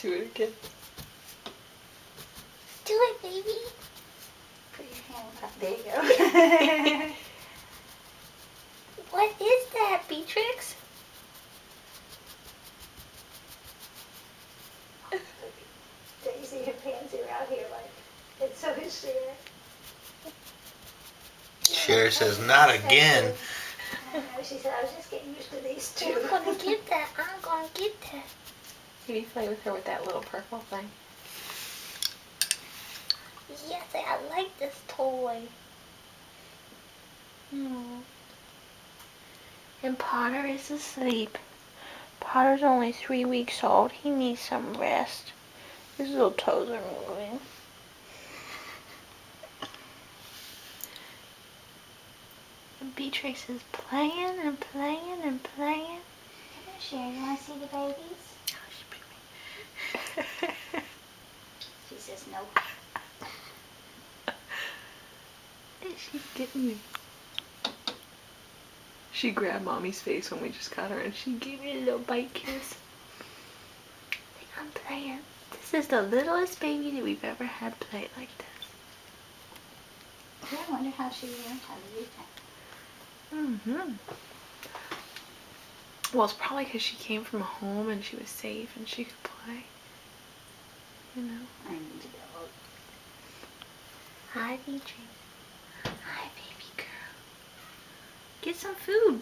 Do it again. Do it, baby. Put your hand up. There you go. What is that, Beatrix? Daisy and Pansy are out here like, and so is Cher. Cher says, not again. I know, she said, I was just getting used to these two. I'm gonna get that. I'm gonna get that. Maybe play with her with that little purple thing. Yes, I like this toy. And Potter is asleep. Potter's only 3 weeks old. He needs some rest. His little toes are moving. And Beatrix is playing and playing and playing. Come on, Cher, you want to see the babies? She says no. She's getting you. She grabbed Mommy's face when we just got her and she gave me a little bite kiss. I'm playing. This is the littlest baby that we've ever had play like this. Yeah, I wonder how she learned how to do that. Well, it's probably because she came from a home and she was safe and she could play. You know? I need to go. Hi, Beatrix. Hi, baby girl. Get some food.